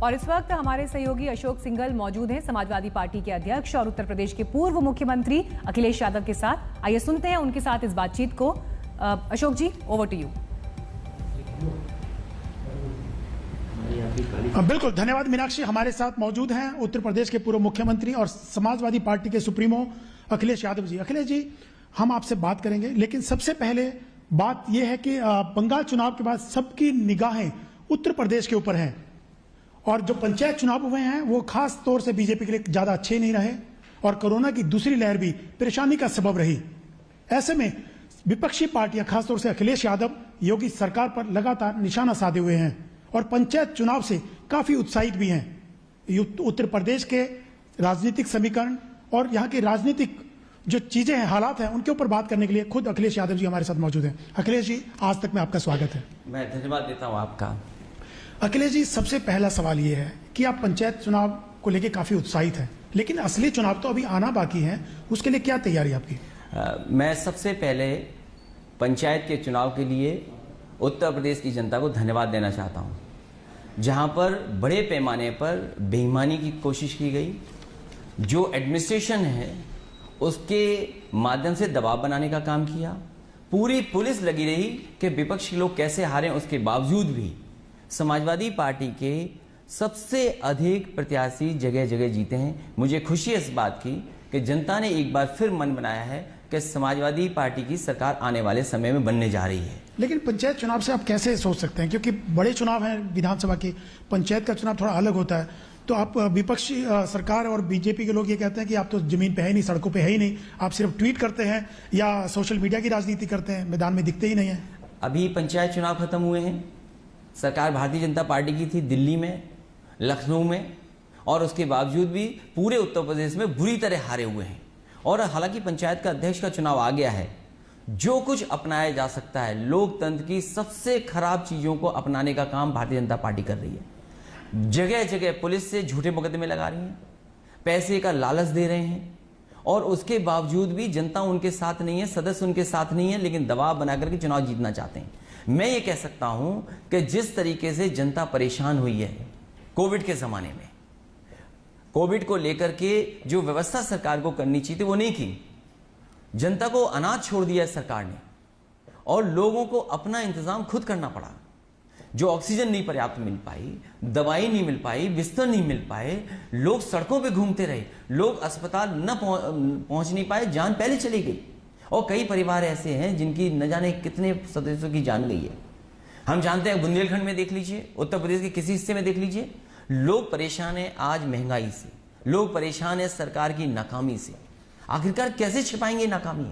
और इस वक्त हमारे सहयोगी अशोक सिंघल मौजूद हैं, समाजवादी पार्टी के अध्यक्ष और उत्तर प्रदेश के पूर्व मुख्यमंत्री अखिलेश यादव के साथ। आइए सुनते हैं उनके साथ इस बातचीत को। अशोक जी, ओवर टू यू। बिल्कुल, धन्यवाद मीनाक्षी। हमारे साथ मौजूद हैं उत्तर प्रदेश के पूर्व मुख्यमंत्री और समाजवादी पार्टी के सुप्रीमो अखिलेश यादव जी। अखिलेश जी, हम आपसे बात करेंगे, लेकिन सबसे पहले बात यह है कि बंगाल चुनाव के बाद सबकी निगाहें उत्तर प्रदेश के ऊपर हैं और जो पंचायत चुनाव हुए हैं वो खास तौर से बीजेपी के लिए ज्यादा अच्छे नहीं रहे और कोरोना की दूसरी लहर भी परेशानी का सबब रही। ऐसे में विपक्षी पार्टियां, खासतौर से अखिलेश यादव, योगी सरकार पर लगातार निशाना साधे हुए हैं और पंचायत चुनाव से काफी उत्साहित भी हैं। उत्तर प्रदेश के राजनीतिक समीकरण और यहाँ की राजनीतिक जो चीजें हैं, हालात हैं, उनके ऊपर बात करने के लिए खुद अखिलेश यादव जी हमारे साथ मौजूद हैं। अखिलेश जी, आज तक में आपका स्वागत है। मैं धन्यवाद देता हूं आपका। अखिलेश जी, सबसे पहला सवाल ये है कि आप पंचायत चुनाव को लेकर काफी उत्साहित हैं, लेकिन असली चुनाव तो अभी आना बाकी है, उसके लिए क्या तैयारी आपकी? मैं सबसे पहले पंचायत के चुनाव के लिए उत्तर प्रदेश की जनता को धन्यवाद देना चाहता हूं, जहां पर बड़े पैमाने पर बेईमानी की कोशिश की गई। जो एडमिनिस्ट्रेशन है उसके माध्यम से दबाव बनाने का काम किया। पूरी पुलिस लगी रही कि विपक्षी लोग कैसे हारे, उसके बावजूद भी समाजवादी पार्टी के सबसे अधिक प्रत्याशी जगह जगह जीते हैं। मुझे खुशी है इस बात की कि जनता ने एक बार फिर मन बनाया है कि समाजवादी पार्टी की सरकार आने वाले समय में बनने जा रही है। लेकिन पंचायत चुनाव से आप कैसे सोच सकते हैं, क्योंकि बड़े चुनाव हैं विधानसभा के, पंचायत का चुनाव थोड़ा अलग होता है। तो आप विपक्षी सरकार और बीजेपी के लोग ये कहते हैं कि आप तो जमीन पे है ही नहीं, सड़कों पे है ही नहीं, आप सिर्फ ट्वीट करते हैं या सोशल मीडिया की राजनीति करते हैं, मैदान में दिखते ही नहीं है। अभी पंचायत चुनाव खत्म हुए हैं। सरकार भारतीय जनता पार्टी की थी दिल्ली में, लखनऊ में, और उसके बावजूद भी पूरे उत्तर प्रदेश में बुरी तरह हारे हुए हैं। और हालांकि पंचायत का अध्यक्ष का चुनाव आ गया है, जो कुछ अपनाया जा सकता है, लोकतंत्र की सबसे खराब चीजों को अपनाने का काम भारतीय जनता पार्टी कर रही है। जगह जगह पुलिस से झूठे मुकदमे लगा रही हैं, पैसे का लालच दे रहे हैं, और उसके बावजूद भी जनता उनके साथ नहीं है, सदस्य उनके साथ नहीं है, लेकिन दबाव बना करके चुनाव जीतना चाहते हैं। मैं ये कह सकता हूं कि जिस तरीके से जनता परेशान हुई है कोविड के जमाने में, कोविड को लेकर के जो व्यवस्था सरकार को करनी चाहिए थी वो नहीं की। जनता को अनाथ छोड़ दिया सरकार ने और लोगों को अपना इंतजाम खुद करना पड़ा। जो ऑक्सीजन नहीं पर्याप्त मिल पाई, दवाई नहीं मिल पाई, बिस्तर नहीं मिल पाए, लोग सड़कों पे घूमते रहे, लोग अस्पताल न पहुंच नहीं पाए, जान पहले चली गई। और कई परिवार ऐसे हैं जिनकी न जाने कितने सदस्यों की जान गई है। हम जानते हैं, बुंदेलखंड में देख लीजिए, उत्तर प्रदेश के किसी हिस्से में देख लीजिए, लोग परेशान है आज महंगाई से, लोग परेशान है सरकार की नाकामी से। आखिरकार कैसे छिपाएंगे नाकामी?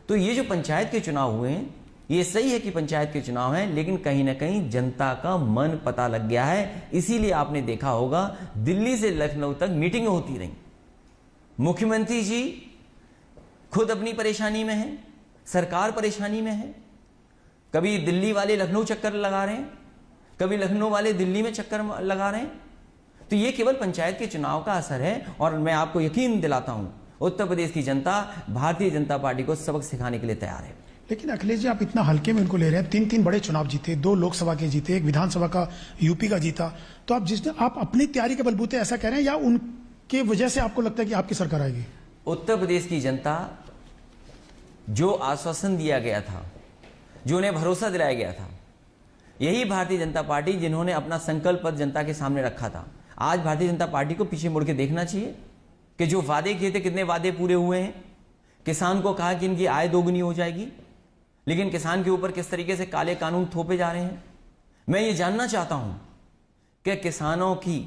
तो ये जो पंचायत के चुनाव हुए हैं, ये सही है कि पंचायत के चुनाव हैं, लेकिन कहीं ना कहीं जनता का मन पता लग गया है। इसीलिए आपने देखा होगा दिल्ली से लखनऊ तक मीटिंगें होती रहीं। मुख्यमंत्री जी खुद अपनी परेशानी में हैं, सरकार परेशानी में है। कभी दिल्ली वाले लखनऊ चक्कर लगा रहे हैं, कभी लखनऊ वाले दिल्ली में चक्कर लगा रहे हैं। तो ये केवल पंचायत के चुनाव का असर है। और मैं आपको यकीन दिलाता हूं, उत्तर प्रदेश की जनता भारतीय जनता पार्टी को सबक सिखाने के लिए तैयार है। लेकिन अखिलेश जी, आप इतना हल्के में उनको ले रहे हैं। 3 बड़े चुनाव जीते, 2 लोकसभा के जीते, 1 विधानसभा का यूपी का जीता। तो आप अपनी तैयारी के बलबूते ऐसा कह रहे हैं या उनके वजह से आपको लगता है कि आपकी सरकार आएगी? उत्तर प्रदेश की जनता, जो आश्वासन दिया गया था, जो उन्हें भरोसा दिलाया गया था, यही भारतीय जनता पार्टी जिन्होंने अपना संकल्प पत्र जनता के सामने रखा था। आज भारतीय जनता पार्टी को पीछे मुड़ के देखना चाहिए कि जो वादे किए थे, कितने वादे पूरे हुए हैं। किसान को कहा कि इनकी आय दोगुनी हो जाएगी, लेकिन किसान के ऊपर किस तरीके से काले कानून थोपे जा रहे हैं। मैं ये जानना चाहता हूं कि किसानों की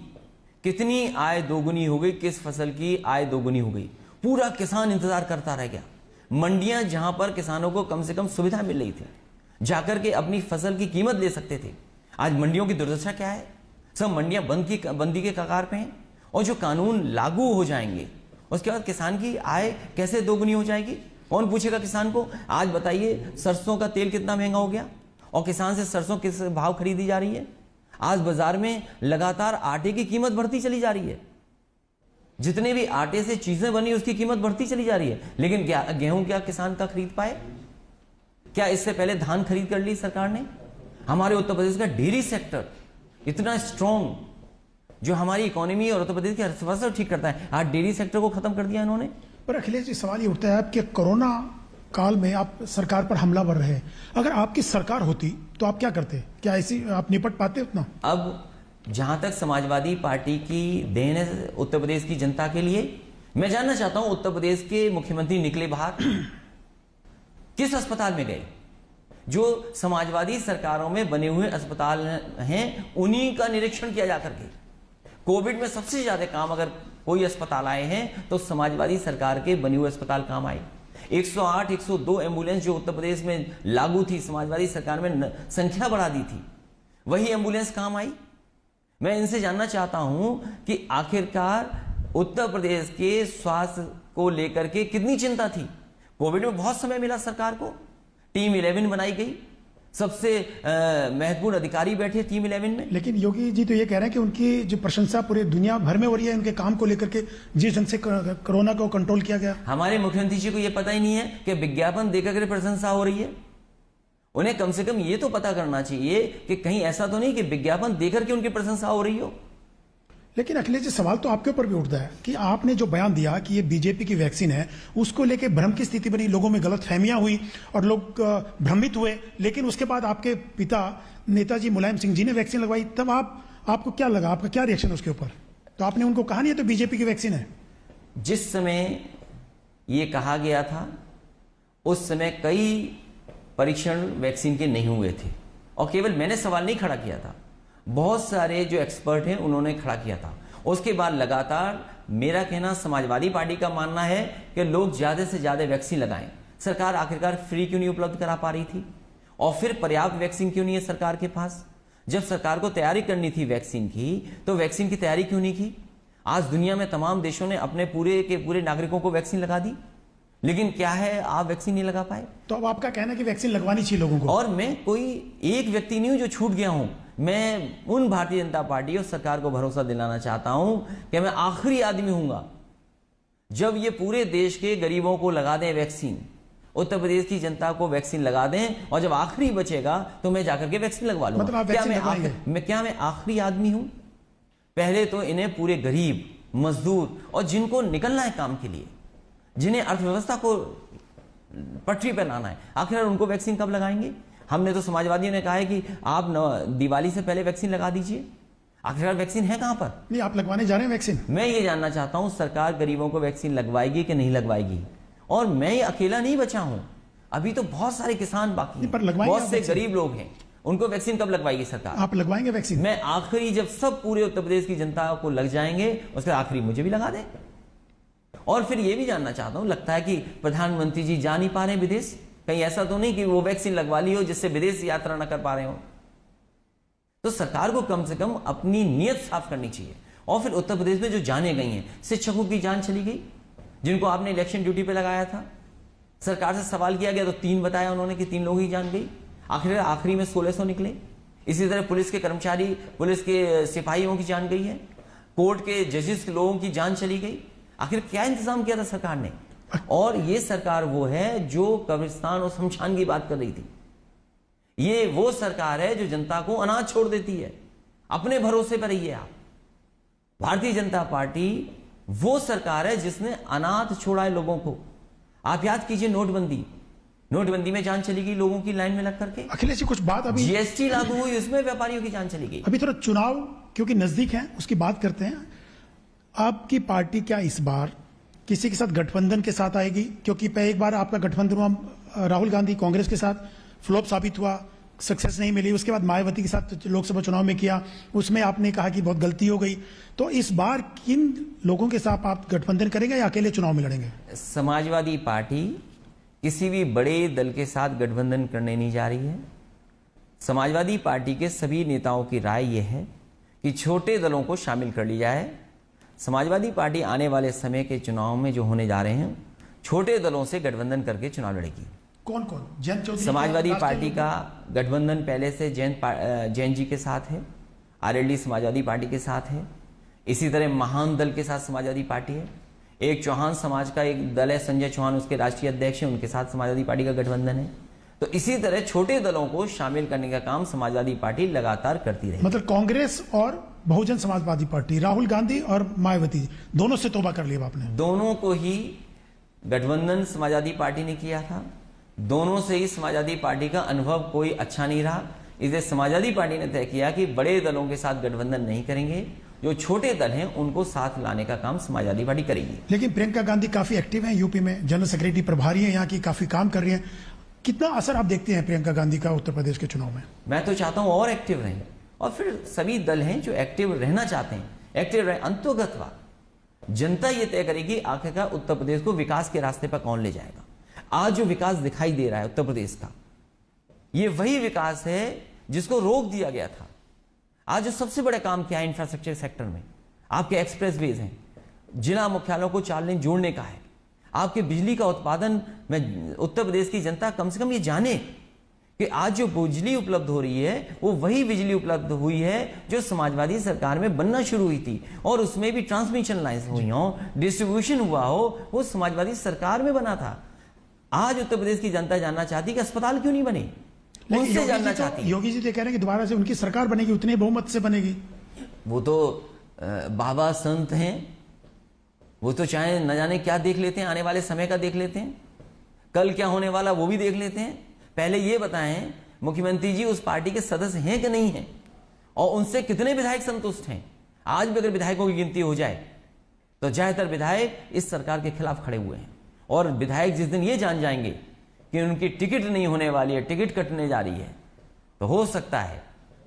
कितनी आय दोगुनी हो गई, किस फसल की आय दोगुनी हो गई। पूरा किसान इंतजार करता रह गया। मंडियां जहां पर किसानों को कम से कम सुविधा मिल रही थी, जाकर के अपनी फसल की कीमत ले सकते थे, आज मंडियों की दुर्दशा क्या है? सब मंडियां बंदी के कगार पे हैं। और जो कानून लागू हो जाएंगे उसके बाद किसान की आय कैसे दोगुनी हो जाएगी? कौन पूछेगा किसान को? आज बताइए, सरसों का तेल कितना महंगा हो गया और किसान से सरसों किस भाव खरीदी जा रही है? आज बाजार में लगातार आटे की कीमत बढ़ती चली जा रही है। जितने भी आटे से चीजें बनी उसकी कीमत बढ़ती चली जा रही है, लेकिन गेहूं क्या किसान का खरीद पाए? क्या इससे पहले धान खरीद कर ली सरकार ने? हमारे उत्तर प्रदेश का डेयरी सेक्टर इतना स्ट्रॉन्ग, जो हमारी इकोनॉमी और उत्तर प्रदेश की अर्थव्यवस्था ठीक करता है। आज डेयरी सेक्टर को खत्म कर दिया इन्होंने। पर अखिलेश जी, सवाल ये उठता है कि कोरोना काल में आप सरकार पर हमलावर रहे, अगर आपकी सरकार होती तो आप क्या करते? क्या ऐसी आप निपट पाते उतना? अब जहां तक समाजवादी पार्टी की देन है उत्तर प्रदेश की जनता के लिए, मैं जानना चाहता हूं उत्तर प्रदेश के मुख्यमंत्री निकले बाहर, किस अस्पताल में गए? जो समाजवादी सरकारों में बने हुए अस्पताल हैं उन्हीं का निरीक्षण किया जा करके। कोविड में सबसे ज्यादा काम अगर कोई अस्पताल आए हैं तो समाजवादी सरकार के बने हुए अस्पताल काम आए। 108, 102 एम्बुलेंस जो उत्तर प्रदेश में लागू थी, समाजवादी सरकार में संख्या बढ़ा दी थी, वही एम्बुलेंस काम आई। मैं इनसे जानना चाहता हूं कि आखिरकार उत्तर प्रदेश के स्वास्थ्य को लेकर के कितनी चिंता थी। कोविड में बहुत समय मिला सरकार को, टीम 11 बनाई गई, सबसे महत्वपूर्ण अधिकारी बैठे टीम 11 में। लेकिन योगी जी तो ये कह रहे हैं कि उनकी जो प्रशंसा पूरे दुनिया भर में हो रही है उनके काम को लेकर के, जिस ढंग से कोरोना को कंट्रोल किया गया। हमारे मुख्यमंत्री जी को यह पता ही नहीं है कि विज्ञापन देकर के प्रशंसा हो रही है। उन्हें कम से कम ये तो पता करना चाहिए कि कहीं ऐसा तो नहीं कि विज्ञापन देकर के उनकी प्रशंसा हो रही हो। लेकिन अखिलेश जी, सवाल तो आपके ऊपर भी उठता है कि आपने जो बयान दिया कि ये बीजेपी की वैक्सीन है, उसको लेके भ्रम की स्थिति बनी, लोगों में गलतफहमियां हुई और लोग भ्रमित हुए। लेकिन उसके बाद आपके पिता नेताजी मुलायम सिंह जी ने वैक्सीन लगवाई, तब आपको क्या लगा, आपका क्या रिएक्शन उसके ऊपर? तो आपने उनको कहा नहीं है तो बीजेपी की वैक्सीन है? जिस समय ये कहा गया था उस समय कई परीक्षण वैक्सीन के नहीं हुए थे, और केवल मैंने सवाल नहीं खड़ा किया था, बहुत सारे जो एक्सपर्ट हैं उन्होंने खड़ा किया था। उसके बाद लगातार मेरा कहना, समाजवादी पार्टी का मानना है कि लोग ज्यादा से ज्यादा वैक्सीन लगाएं। सरकार आखिरकार फ्री क्यों नहीं उपलब्ध करा पा रही थी? और फिर पर्याप्त वैक्सीन क्यों नहीं है सरकार के पास? जब सरकार को तैयारी करनी थी वैक्सीन की, तो वैक्सीन की तैयारी क्यों नहीं की? आज दुनिया में तमाम देशों ने अपने पूरे के पूरे नागरिकों को वैक्सीन लगा दी, लेकिन क्या है, आप वैक्सीन नहीं लगा पाए। तो अब आपका कहना है कि वैक्सीन लगवानी चाहिए लोगों को। और मैं कोई एक व्यक्ति नहीं हूं जो छूट गया हूं। मैं उन भारतीय जनता पार्टी और सरकार को भरोसा दिलाना चाहता हूं कि मैं आखिरी आदमी हूंगा जब ये पूरे देश के गरीबों को लगा दें वैक्सीन, उत्तर प्रदेश की जनता को वैक्सीन लगा दें, और जब आखिरी बचेगा तो मैं जाकर के वैक्सीन लगवा लूंगा। मतलब क्या मैं आखिरी आदमी हूं? पहले तो इन्हें पूरे गरीब, मजदूर और जिनको निकलना है काम के लिए, जिन्हें अर्थव्यवस्था को पटरी पर लाना है, आखिर उनको वैक्सीन कब लगाएंगे? हमने तो समाजवादियों ने कहा है कि आप दिवाली से पहले वैक्सीन लगा दीजिए। आखिरकार वैक्सीन है कहां पर? नहीं, आप लगवाने जा रहे हैं वैक्सीन। मैं ये जानना चाहता हूं सरकार गरीबों को वैक्सीन लगवाएगी कि नहीं लगवाएगी। और मैं ये अकेला नहीं बचा हूं, अभी तो बहुत सारे किसान बाकी हैं, बहुत से गरीब लोग हैं, उनको वैक्सीन कब लगवाएगी सरकार? आप लगवाएंगे वैक्सीन? मैं आखिरी, जब सब पूरे उत्तर प्रदेश की जनता को लग जाएंगे उसके आखिरी मुझे भी लगा दें। और फिर ये भी जानना चाहता हूं, लगता है कि प्रधानमंत्री जी जा नहीं पा रहे हैं विदेश, कहीं ऐसा तो नहीं कि वो वैक्सीन लगवा ली हो जिससे विदेश यात्रा न कर पा रहे हो? तो सरकार को कम से कम अपनी नीयत साफ करनी चाहिए। और फिर उत्तर प्रदेश में जो जाने गई हैं, शिक्षकों की जान चली गई जिनको आपने इलेक्शन ड्यूटी पे लगाया था, सरकार से सवाल किया गया तो 3 बताया उन्होंने कि 3 लोगों की जान गई, आखिरी में 1600 निकले। इसी तरह पुलिस के कर्मचारी, पुलिस के सिपाहियों की जान गई है, कोर्ट के जजेस लोगों की जान चली गई। आखिर क्या इंतजाम किया था सरकार ने? और ये सरकार वो है जो कब्रिस्तान और शमशान की बात कर रही थी। ये वो सरकार है जो जनता को अनाथ छोड़ देती है। अपने भरोसे पर रहिए आप। भारतीय जनता पार्टी वो सरकार है जिसने अनाथ छोड़ा है लोगों को। आप याद कीजिए नोटबंदी में जान चली गई लोगों की लाइन में लग करके। अखिलेश जी, कुछ बात अभी जीएसटी लागू हुई, उसमें व्यापारियों की जान चली गई। अभी थोड़ा चुनाव क्योंकि नजदीक है उसकी बात करते हैं। आपकी पार्टी क्या इस बार किसी के साथ गठबंधन के साथ आएगी? क्योंकि एक बार आपका गठबंधन हुआ राहुल गांधी कांग्रेस के साथ, फ्लॉप साबित हुआ, सक्सेस नहीं मिली। उसके बाद मायावती के साथ लोकसभा चुनाव में किया, उसमें आपने कहा कि बहुत गलती हो गई। तो इस बार किन लोगों के साथ आप गठबंधन करेंगे या अकेले चुनाव में लड़ेंगे? समाजवादी पार्टी किसी भी बड़े दल के साथ गठबंधन करने नहीं जा रही है। समाजवादी पार्टी के सभी नेताओं की राय यह है कि छोटे दलों को शामिल कर लिया जाए। समाजवादी पार्टी आने वाले समय के चुनाव में जो होने जा रहे हैं, छोटे दलों से गठबंधन करके चुनाव लड़ेगी। कौन कौन? जयंत चौधरी? समाजवादी पार्टी का गठबंधन पहले से जैन जी के साथ है, आरएलडी समाजवादी पार्टी के साथ है। इसी तरह महान दल के साथ समाजवादी पार्टी है। एक चौहान समाज का एक दल है, संजय चौहान उसके राष्ट्रीय अध्यक्ष हैं, उनके साथ समाजवादी पार्टी का गठबंधन है। तो इसी तरह छोटे दलों को शामिल करने का काम समाजवादी पार्टी लगातार करती रही। मतलब कांग्रेस और बहुजन समाजवादी पार्टी, राहुल गांधी और मायावती दोनों से तौबा कर लिया आपने? दोनों को ही गठबंधन समाजवादी पार्टी ने किया था, दोनों से ही समाजवादी पार्टी का अनुभव कोई अच्छा नहीं रहा। इसलिए समाजवादी पार्टी ने तय किया कि बड़े दलों के साथ गठबंधन नहीं करेंगे, जो छोटे दल हैं उनको साथ लाने का काम समाजवादी पार्टी करेगी। लेकिन प्रियंका गांधी काफी एक्टिव हैं यूपी में, जनरल सेक्रेटरी प्रभारी हैं यहाँ की, काफी काम कर रही हैं। कितना असर आप देखते हैं प्रियंका गांधी का उत्तर प्रदेश के चुनाव में? मैं तो चाहता हूं और एक्टिव रहें, और फिर सभी दल हैं जो एक्टिव रहना चाहते हैं एक्टिव रहें। अंतोगतवा जनता ये तय करेगी आखिरकार उत्तर प्रदेश को विकास के रास्ते पर कौन ले जाएगा। आज जो विकास दिखाई दे रहा है उत्तर प्रदेश का, ये वही विकास है जिसको रोक दिया गया था। आज जो सबसे बड़ा काम किया है इंफ्रास्ट्रक्चर सेक्टर में, आपके एक्सप्रेसवेज हैं, जिला मुख्यालयों को 4 लेन जोड़ने का है, आपके बिजली का उत्पादन में उत्तर प्रदेश की जनता कम से कम ये जाने कि आज जो बिजली उपलब्ध हो रही है वो वही बिजली उपलब्ध हुई है जो समाजवादी सरकार में बनना शुरू हुई थी, और उसमें भी ट्रांसमिशन लाइन्स हुई हो, डिस्ट्रीब्यूशन हुआ हो, वो समाजवादी सरकार में बना था। आज उत्तर प्रदेश की जनता जानना चाहती कि अस्पताल क्यों नहीं बने, उनसे जानना चाहती। योगी जी तो कह रहे हैं कि दोबारा से उनकी सरकार बनेगी, उतने बहुमत से बनेगी। वो तो बाबा संत हैं, वो तो चाहे न जाने क्या देख लेते हैं, आने वाले समय का देख लेते हैं, कल क्या होने वाला वो भी देख लेते हैं। पहले ये बताएं मुख्यमंत्री जी उस पार्टी के सदस्य हैं कि नहीं हैं, और उनसे कितने विधायक संतुष्ट हैं। आज भी अगर विधायकों की गिनती हो जाए तो ज्यादातर विधायक इस सरकार के खिलाफ खड़े हुए हैं, और विधायक जिस दिन ये जान जाएंगे कि उनकी टिकट नहीं होने वाली है, टिकट कटने जा रही है, तो हो सकता है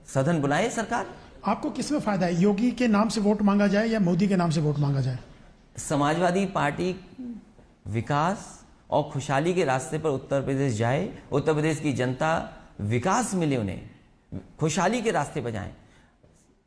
सदन बुलाए सरकार। आपको किसमें फायदा है, योगी के नाम से वोट मांगा जाए या मोदी के नाम से वोट मांगा जाए? समाजवादी पार्टी विकास और खुशहाली के रास्ते पर उत्तर प्रदेश जाए, उत्तर प्रदेश की जनता विकास मिले, उन्हें खुशहाली के रास्ते पर जाए।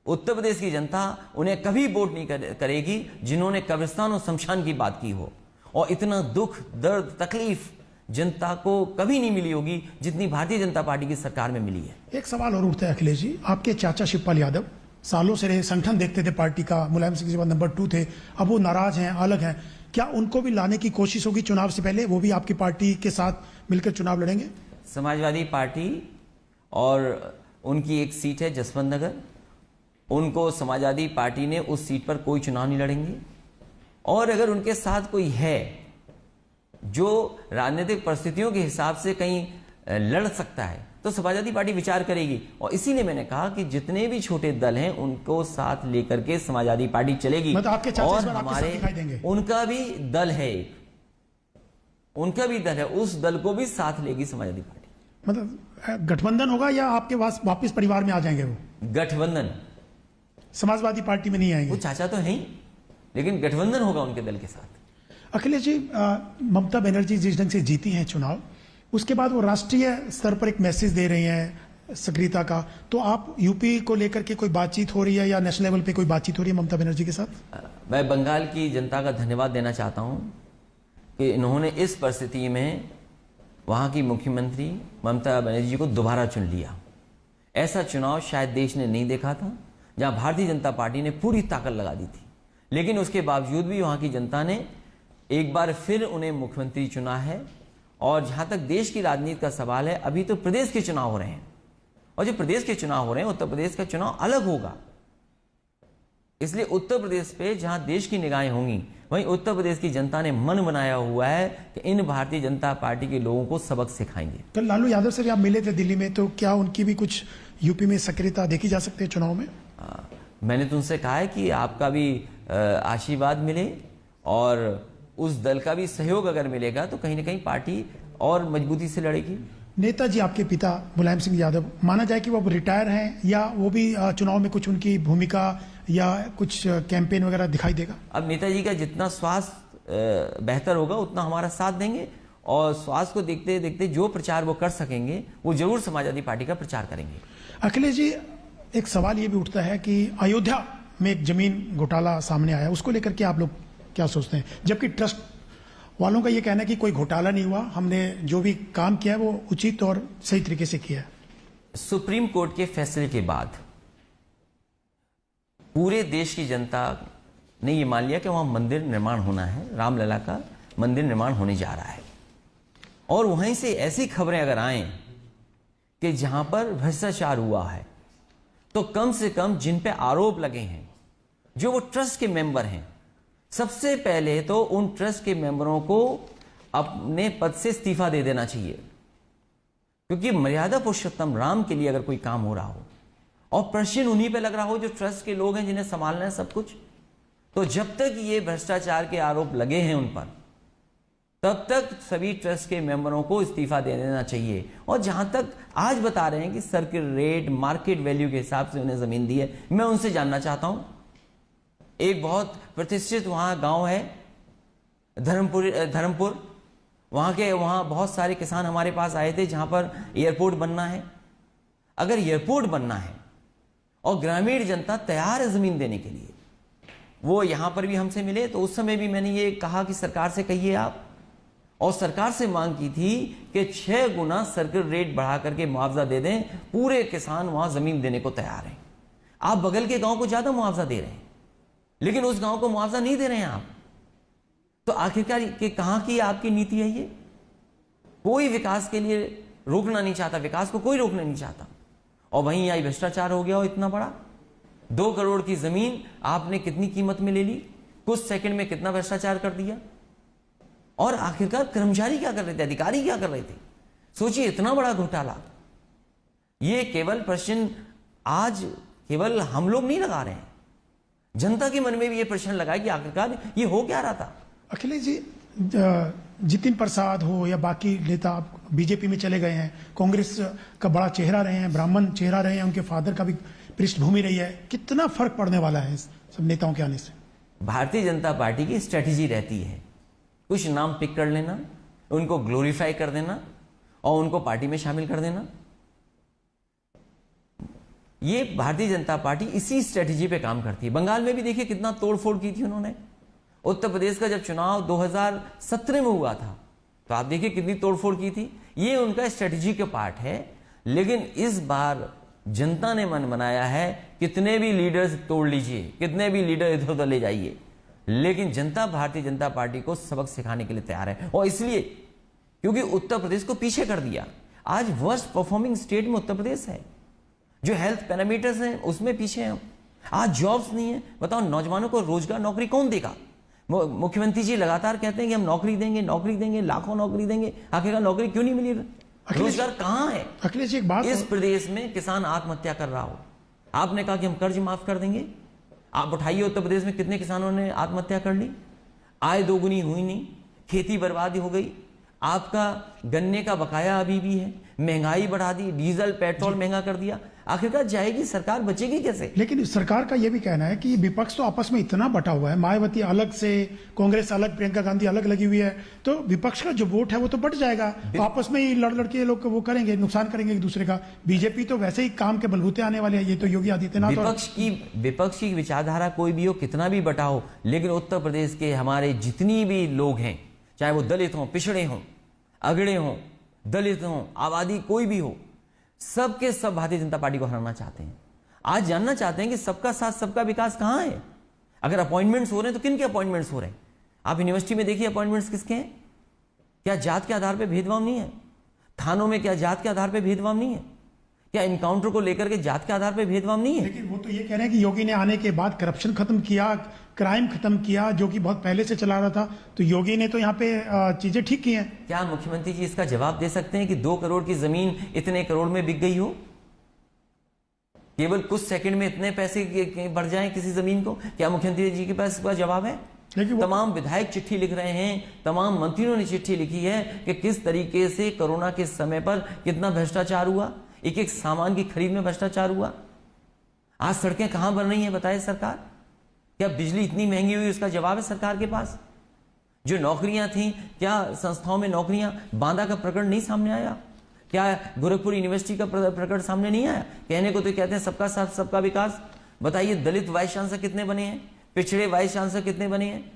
उत्तर प्रदेश की जनता उन्हें कभी वोट नहीं करेगी जिन्होंने कब्रिस्तान और शमशान की बात की हो, और इतना दुख दर्द तकलीफ जनता को कभी नहीं मिली होगी जितनी भारतीय जनता पार्टी की सरकार में मिली है। एक सवाल और उठता है अखिलेश जी, आपके चाचा शिवपाल यादव सालों से रहे, संगठन देखते थे पार्टी का, मुलायम सिंह के बाद नंबर 2 थे, अब वो नाराज हैं, अलग हैं, क्या उनको भी लाने की कोशिश होगी चुनाव से पहले? वो भी आपकी पार्टी के साथ मिलकर चुनाव लड़ेंगे? समाजवादी पार्टी और उनकी एक सीट है जसवंत नगर, उनको समाजवादी पार्टी ने उस सीट पर कोई चुनाव नहीं लड़ेंगे, और अगर उनके साथ कोई है जो राजनीतिक परिस्थितियों के हिसाब से कहीं लड़ सकता है तो समाजवादी पार्टी विचार करेगी। और इसीलिए मैंने कहा कि जितने भी छोटे दल हैं उनको साथ लेकर के समाजवादी पार्टी चलेगी। मतलब आपके चाचा और हमारे उनका भी दल है, उनका भी दल है, उस दल को भी साथ लेगी समाजवादी पार्टी। मतलब गठबंधन होगा या आपके पास वापस परिवार में आ जाएंगे? वो गठबंधन, समाजवादी पार्टी में नहीं आएंगे। वो चाचा तो है ही, लेकिन गठबंधन होगा उनके दल के साथ। अखिलेश जी, ममता बनर्जी जिस ढंग से जीती हैं चुनाव, उसके बाद वो राष्ट्रीय स्तर पर एक मैसेज दे रही हैं सक्रियता का, तो आप यूपी को लेकर के कोई बातचीत हो रही है या नेशनल लेवल पे कोई बातचीत हो रही है ममता बनर्जी के साथ? मैं बंगाल की जनता का धन्यवाद देना चाहता हूं कि इन्होंने इस परिस्थिति में वहां की मुख्यमंत्री ममता बनर्जी को दोबारा चुन लिया। ऐसा चुनाव शायद देश ने नहीं देखा था, जहां भारतीय जनता पार्टी ने पूरी ताकत लगा दी थी, लेकिन उसके बावजूद भी वहां की जनता ने एक बार फिर उन्हें मुख्यमंत्री चुना है। और जहां तक देश की राजनीति का सवाल है, अभी तो प्रदेश के चुनाव हो रहे हैं, और जो प्रदेश के चुनाव हो रहे हैं उत्तर प्रदेश का चुनाव अलग होगा। इसलिए उत्तर प्रदेश पे जहां देश की निगाहें होंगी, वहीं उत्तर प्रदेश की जनता ने मन बनाया हुआ है कि इन भारतीय जनता पार्टी के लोगों को सबक सिखाएंगे। कल लालू यादव से भी आप मिले थे दिल्ली में, तो क्या उनकी भी कुछ यूपी में सक्रियता देखी जा सकती है चुनाव में? मैंने तुमसे कहा है कि आपका भी आशीर्वाद मिले और उस दल का भी सहयोग अगर मिलेगा तो कहीं ना कहीं पार्टी और मजबूती से लड़ेगी। नेताजी आपके पिता मुलायम सिंह यादव, माना जाए कि वो अब रिटायर हैं, या वो भी चुनाव में कुछ उनकी भूमिका या कुछ कैंपेन वगैरह दिखाई देगा? अब नेताजी का जितना स्वास्थ्य बेहतर होगा उतना हमारा साथ देंगे, और स्वास्थ्य को देखते देखते जो प्रचार वो कर सकेंगे वो जरूर समाजवादी पार्टी का प्रचार करेंगे। अखिलेश जी, एक सवाल ये भी उठता है कि अयोध्या में एक जमीन घोटाला सामने आया, उसको लेकर के आप लोग क्या सोचते हैं? जबकि ट्रस्ट वालों का ये कहना है कि कोई घोटाला नहीं हुआ, हमने जो भी काम किया है वो उचित और सही तरीके से किया है। सुप्रीम कोर्ट के फैसले के बाद पूरे देश की जनता ने ये मान लिया कि वहां मंदिर निर्माण होना है, रामलला का मंदिर निर्माण होने जा रहा है, और वहीं से ऐसी खबरें अगर आए कि जहां पर भ्रष्टाचार हुआ है, तो कम से कम जिन पे आरोप लगे हैं, जो वो ट्रस्ट के मेंबर हैं, सबसे पहले तो उन ट्रस्ट के मेंबरों को अपने पद से इस्तीफा दे देना चाहिए। क्योंकि मर्यादा पुरुषोत्तम राम के लिए अगर कोई काम हो रहा हो और प्रश्न उन्हीं पे लग रहा हो जो ट्रस्ट के लोग हैं, जिन्हें संभालना है सब कुछ, तो जब तक ये भ्रष्टाचार के आरोप लगे हैं उन पर, तब तक सभी ट्रस्ट के मेंबरों को इस्तीफा दे देना चाहिए। और जहां तक आज बता रहे हैं कि सर्किल रेट, मार्केट वैल्यू के हिसाब से उन्हें जमीन दी है, मैं उनसे जानना चाहता हूं। एक बहुत प्रतिष्ठित वहां गांव है धर्मपुर, वहां बहुत सारे किसान हमारे पास आए थे जहां पर एयरपोर्ट बनना है। अगर एयरपोर्ट बनना है और ग्रामीण जनता तैयार है जमीन देने के लिए, वो यहां पर भी हमसे मिले, तो उस समय भी मैंने ये कहा कि सरकार से कहिए आप, और सरकार से मांग की थी कि 6 गुना सर्किल रेट बढ़ा करके मुआवजा दे दें। पूरे किसान वहां जमीन देने को तैयार हैं। आप बगल के गांव को ज्यादा मुआवजा दे रहे हैं, लेकिन उस गांव को मुआवजा नहीं दे रहे हैं आप। तो आखिरकार कि कहां की आपकी नीति है ये? कोई विकास के लिए रोकना नहीं चाहता, विकास को कोई रोकना नहीं चाहता, और वहीं आई भ्रष्टाचार हो गया हो इतना बड़ा। 2 करोड़ की जमीन आपने कितनी कीमत में ले ली, कुछ सेकंड में कितना भ्रष्टाचार कर दिया। और आखिरकार कर्मचारी क्या कर रहे थे, अधिकारी क्या कर रहे थे? सोचिए, इतना बड़ा घोटाला। ये केवल प्रश्न आज केवल हम लोग नहीं लगा रहे हैं, जनता के मन में भी ये प्रश्न लगा कि आखिरकार ये हो क्या रहा था। अखिलेश जी, जितिन प्रसाद हो या बाकी नेता बीजेपी में चले गए हैं, कांग्रेस का बड़ा चेहरा रहे हैं, ब्राह्मण चेहरा रहे हैं, उनके फादर का भी पृष्ठभूमि रही है, कितना फर्क पड़ने वाला है इस सब नेताओं के आने से? भारतीय जनता पार्टी की स्ट्रेटेजी रहती है, कुछ नाम पिक कर लेना, उनको ग्लोरीफाई कर देना और उनको पार्टी में शामिल कर देना। ये भारतीय जनता पार्टी इसी स्ट्रेटेजी पे काम करती है। बंगाल में भी देखिए कितना तोड़फोड़ की थी उन्होंने। उत्तर प्रदेश का जब चुनाव 2017 में हुआ था, तो आप देखिए कितनी तोड़फोड़ की थी। ये उनका स्ट्रेटेजी का पार्ट है। लेकिन इस बार जनता ने मन बनाया है, कितने भी लीडर्स तोड़ लीजिए, कितने भी लीडर इधर उधर ले जाइए, लेकिन जनता भारतीय जनता पार्टी को सबक सिखाने के लिए तैयार है। और इसलिए क्योंकि उत्तर प्रदेश को पीछे कर दिया। आज वर्स्ट परफॉर्मिंग स्टेट में उत्तर प्रदेश है। जो हेल्थ पैरामीटर्स हैं उसमें पीछे हैं। आज जॉब्स नहीं है। बताओ, नौजवानों को रोजगार, नौकरी कौन देगा? मुख्यमंत्री जी लगातार कहते हैं कि हम नौकरी देंगे, नौकरी देंगे, लाखों नौकरी देंगे। आखिरकार नौकरी क्यों नहीं मिली? रोजगार कहां है? अखिलेश, एक बात, इस प्रदेश में किसान आत्महत्या कर रहा हो, आपने कहा कि हम कर्ज माफ कर देंगे। आप उठाइए, उत्तर प्रदेश में कितने किसानों ने आत्महत्या कर ली? आय दोगुनी हुई नहीं, खेती बर्बादी हो गई। आपका गन्ने का बकाया अभी भी है, महंगाई बढ़ा दी, डीजल पेट्रोल महंगा कर दिया। आखिरकार जाएगी सरकार, बचेगी कैसे? लेकिन सरकार का यह भी कहना है कि विपक्ष तो आपस में इतना बटा हुआ है, मायावती अलग से, कांग्रेस अलग, प्रियंका गांधी अलग लगी हुई है, तो विपक्ष का जो वोट है वो तो बढ़ जाएगा। तो आपस में ही लड़ लड़के लोग वो करेंगे, नुकसान करेंगे एक दूसरे का। बीजेपी तो वैसे ही काम के बलबूते आने वाले हैं। ये तो योगी आदित्यनाथ, विपक्ष की विचारधारा कोई भी हो, कितना भी बटा हो, लेकिन उत्तर प्रदेश के हमारे जितनी भी लोग हैं, चाहे वो दलित हों, पिछड़े हों, अगड़े हों, दलित हों, आबादी कोई भी हो, सबके सब भारतीय जनता पार्टी को हराना चाहते हैं। आज जानना चाहते हैं कि सबका साथ सबका विकास कहां है। अगर अपॉइंटमेंट्स हो रहे हैं तो किन के अपॉइंटमेंट्स हो रहे हैं? आप यूनिवर्सिटी में देखिए अपॉइंटमेंट्स किसके हैं। क्या जात के आधार पर भेदभाव नहीं है? थानों में क्या जात के आधार पर भेदभाव नहीं है? क्या इनकाउंटर को लेकर के जात के आधार पर भेदभाव नहीं है? लेकिन वो तो ये कह रहे हैं कि योगी ने आने के बाद करप्शन खत्म किया, क्राइम खत्म किया, जो कि बहुत पहले से चला रहा था। तो योगी ने तो यहाँ पे चीजें ठीक की हैं। क्या मुख्यमंत्री जी इसका जवाब दे सकते हैं कि 2 करोड़ की जमीन इतने करोड़ में बिक गई हो? केवल कुछ सेकंड में इतने पैसे बढ़ जाएं किसी जमीन को? क्या मुख्यमंत्री जी के पास इसका जवाब है? तमाम विधायक चिट्ठी लिख रहे हैं, तमाम मंत्रियों ने चिट्ठी लिखी है कि किस तरीके से कोरोना के समय पर कितना भ्रष्टाचार हुआ, एक एक सामान की खरीद में भ्रष्टाचार हुआ। आज सड़कें कहां बन रही हैं बताए सरकार? क्या बिजली इतनी महंगी हुई, उसका जवाब है सरकार के पास? जो नौकरियां थी, क्या संस्थाओं में नौकरियां, बांदा का प्रकरण नहीं सामने आया? क्या गोरखपुर यूनिवर्सिटी का प्रकरण सामने नहीं आया? कहने को तो कहते हैं सबका साथ सबका विकास। बताइए, दलित वाइस चांसलर कितने बने हैं, पिछड़े वाइस चांसलर कितने बने हैं?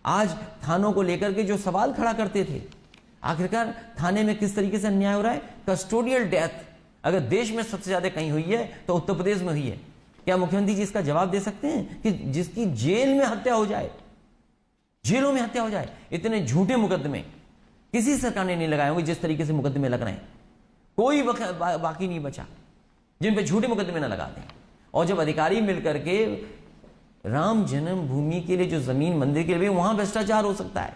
आज थानों को लेकर के जो सवाल खड़ा करते थे, आखिरकार थाने में किस तरीके से अन्याय हो रहा है। कस्टोडियल डेथ अगर देश में सबसे ज्यादा कहीं हुई है तो उत्तर प्रदेश में हुई है। क्या मुख्यमंत्री जी इसका जवाब दे सकते हैं कि जिसकी जेल में हत्या हो जाए, जेलों में हत्या हो जाए, इतने झूठे मुकदमे किसी सरकार ने नहीं लगाए होंगे जिस तरीके से मुकदमे लग रहे हैं। कोई बाकी नहीं बचा जिन पे झूठे मुकदमे ना लगा दें। और जब अधिकारी मिलकर के राम जन्मभूमि के लिए जो जमीन मंदिर के लिए वहां भ्रष्टाचार हो सकता है,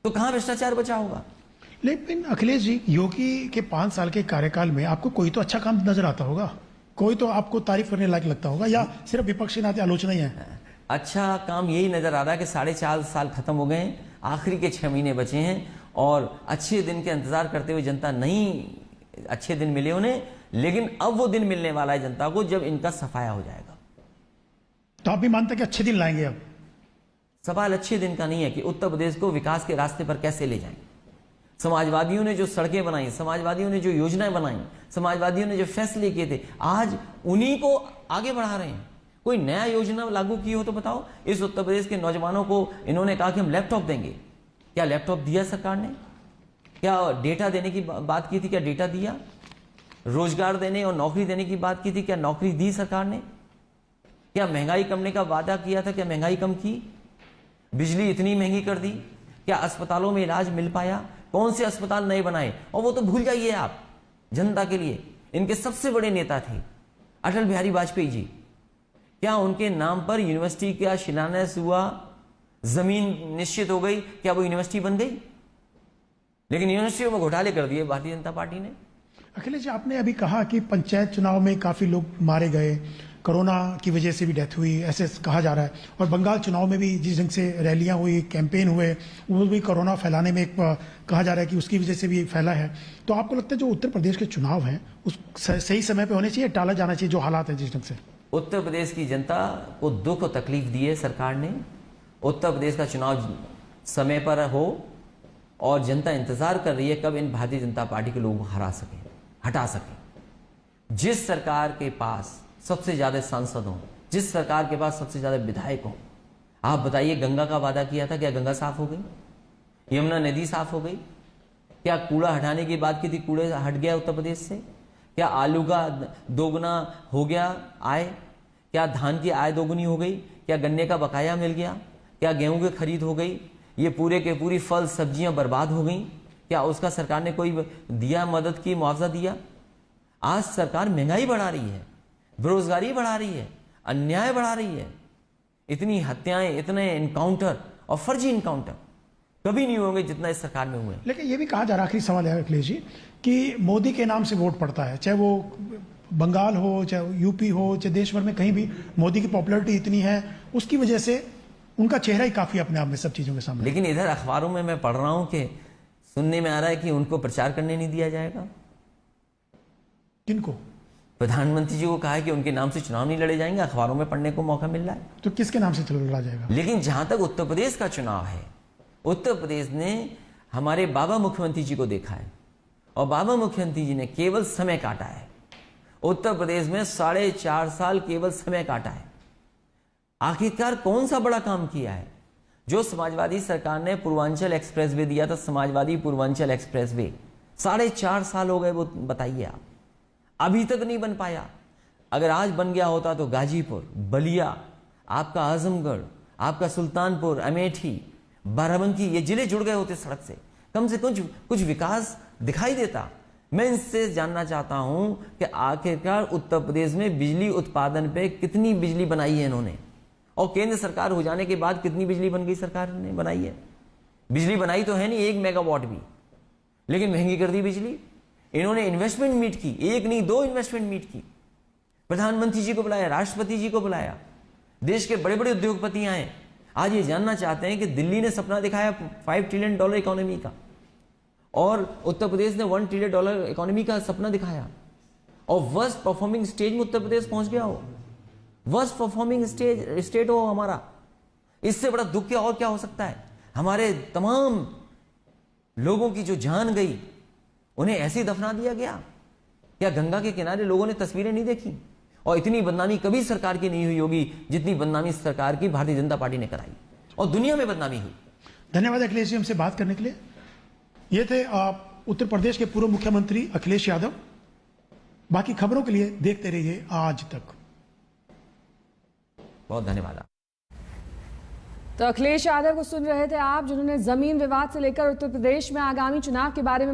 तो कहां भ्रष्टाचार बचा होगा? लेकिन अखिलेश जी, योगी के 5 साल के कार्यकाल में आपको कोई तो अच्छा काम नजर आता होगा, कोई तो आपको तारीफ करने लायक लगता होगा, या सिर्फ विपक्ष के नाते आलोचना ही है? अच्छा काम यही नजर आ रहा है कि 4.5 साल खत्म हो गए हैं, आखिरी के 6 महीने बचे हैं और अच्छे दिन के इंतजार करते हुए जनता नहीं अच्छे दिन मिले उन्हें, लेकिन अब वो दिन मिलने वाला है जनता को जब इनका सफाया हो जाएगा। तो आप भी मानते हैं कि अच्छे दिन लाएंगे? अब सवाल अच्छे दिन का नहीं है कि उत्तर प्रदेश को विकास के रास्ते पर कैसे ले जाएं। समाजवादियों ने जो सड़कें बनाई, समाजवादियों ने जो योजनाएं बनाई, समाजवादियों ने जो फैसले किए थे, आज उन्हीं को आगे बढ़ा रहे हैं। कोई नया योजना लागू की हो तो बताओ। इस उत्तर प्रदेश के नौजवानों को इन्होंने कहा कि हम लैपटॉप देंगे, क्या लैपटॉप दिया सरकार ने? क्या डेटा देने की बात की थी, क्या डेटा दिया? रोजगार देने और नौकरी देने की बात की थी, क्या नौकरी दी सरकार ने? क्या महंगाई कमने का वादा किया था, क्या महंगाई कम की? बिजली इतनी महंगी कर दी, क्या अस्पतालों में इलाज मिल पाया? कौन से अस्पताल नए बनाए? और वो तो भूल जाइए आप, जनता के लिए इनके सबसे बड़े नेता थे अटल बिहारी वाजपेयी जी। क्या उनके नाम पर यूनिवर्सिटी का शिलान्यास हुआ, जमीन निश्चित हो गई, क्या वो यूनिवर्सिटी बन गई? लेकिन यूनिवर्सिटियों में घोटाले कर दिए भारतीय जनता पार्टी ने। अखिलेश जी, आपने अभी कहा कि पंचायत चुनाव में काफी लोग मारे गए, कोरोना की वजह से भी डेथ हुई, ऐसे कहा जा रहा है, और बंगाल चुनाव में भी जिस ढंग से रैलियां हुई, कैंपेन हुए, वो भी कोरोना फैलाने में कहा जा रहा है कि उसकी वजह से भी फैला है। तो आपको लगता है जो उत्तर प्रदेश के चुनाव हैं उस सही समय पे होने चाहिए, टाला जाना चाहिए जो हालात है जिस ढंग से? उत्तर प्रदेश की जनता को दुख और तकलीफ दी है सरकार ने। उत्तर प्रदेश का चुनाव समय पर हो और जनता इंतजार कर रही है कब इन भारतीय जनता पार्टी के लोगों को हटा सके। जिस सरकार के पास सबसे ज्यादा सांसद हों, जिस सरकार के पास सबसे ज्यादा विधायक हों, आप बताइए, गंगा का वादा किया था, क्या गंगा साफ हो गई? यमुना नदी साफ हो गई? क्या कूड़ा हटाने की बात की थी, कूड़े हट गया उत्तर प्रदेश से? क्या आलू का दोगुना हो गया आय? क्या धान की आय दोगुनी हो गई? क्या गन्ने का बकाया मिल गया? क्या गेहूं की खरीद हो गई? ये पूरे के पूरी फल सब्जियां बर्बाद हो गई, क्या उसका सरकार ने कोई दिया, मदद की, मुआवजा दिया? आज सरकार महंगाई बढ़ा रही है, बेरोजगारी बढ़ा रही है, अन्याय बढ़ा रही है। इतनी हत्याएं, इतने इनकाउंटर और फर्जी इनकाउंटर कभी नहीं होंगे जितना इस सरकार में हुए। लेकिन ये भी कहा जा रहा है, आखिरी सवाल है अखिलेश जी, कि मोदी के नाम से वोट पड़ता है, चाहे वो बंगाल हो, चाहे यूपी हो, चाहे देश भर में कहीं भी मोदी की पॉपुलैरिटी इतनी है, उसकी वजह से उनका चेहरा ही काफी अपने आप में सब चीजों के सामने। लेकिन इधर अखबारों में मैं पढ़ रहा हूं कि सुनने में आ रहा है कि उनको प्रचार करने नहीं दिया जाएगा। किनको? प्रधानमंत्री जी को कहा है कि उनके नाम से चुनाव नहीं लड़े जाएंगे, अखबारों में पढ़ने को मौका मिल रहा है। तो किसके नाम से लड़ा जाएगा? लेकिन जहां तक उत्तर प्रदेश का चुनाव है, उत्तर प्रदेश ने हमारे बाबा मुख्यमंत्री जी को देखा है और बाबा मुख्यमंत्री जी ने केवल समय काटा है। उत्तर प्रदेश में 4.5 साल केवल समय काटा है। आखिरकार कौन सा बड़ा काम किया है? जो समाजवादी सरकार ने पूर्वांचल एक्सप्रेसवे दिया था, समाजवादी पूर्वांचल एक्सप्रेसवे, 4.5 साल हो गए, वो बताइए आप, अभी तक नहीं बन पाया। अगर आज बन गया होता तो गाजीपुर, बलिया, आपका आजमगढ़, आपका सुल्तानपुर, अमेठी, बाराबंकी, ये जिले जुड़ गए होते सड़क से, कम से कम कुछ विकास दिखाई देता। मैं इससे जानना चाहता हूं कि आखिरकार उत्तर प्रदेश में बिजली उत्पादन पे कितनी बिजली बनाई है इन्होंने, और केंद्र सरकार हो जाने के बाद कितनी बिजली बन गई सरकार ने बनाई है? बिजली बनाई तो है नहीं 1 मेगावाट भी, लेकिन महंगी कर दी बिजली। इन्होंने इन्वेस्टमेंट मीट की, 1 नहीं 2 इन्वेस्टमेंट मीट की। प्रधानमंत्री जी को बुलाया, राष्ट्रपति जी को बुलाया, देश के बड़े बड़े उद्योगपति आए। आज ये जानना चाहते हैं कि दिल्ली ने सपना दिखाया $5 ट्रिलियन इकोनॉमी का, और उत्तर प्रदेश ने $1 ट्रिलियन इकोनॉमी का सपना दिखाया, और वर्स्ट परफॉर्मिंग स्टेज में उत्तर प्रदेश पहुंच गया हो, वर्स्ट परफॉर्मिंग स्टेट हो हमारा। इससे बड़ा दुख क्या और क्या हो सकता है? हमारे तमाम लोगों की जो जान गई, उन्हें ऐसे ही दफना दिया गया। क्या गंगा के किनारे लोगों ने तस्वीरें नहीं देखी? और इतनी बदनामी कभी सरकार की नहीं हुई होगी जितनी बदनामी सरकार की भारतीय जनता पार्टी ने कराई, और दुनिया में बदनामी हुई। धन्यवाद अखिलेश जी हमसे बात करने के लिए। ये थे उत्तर प्रदेश के पूर्व मुख्यमंत्री अखिलेश यादव। बाकी खबरों के लिए देखते रहिए आज तक। बहुत धन्यवाद। तो अखिलेश यादव को सुन रहे थे आप, जिन्होंने जमीन विवाद से लेकर उत्तर प्रदेश में आगामी चुनाव के बारे में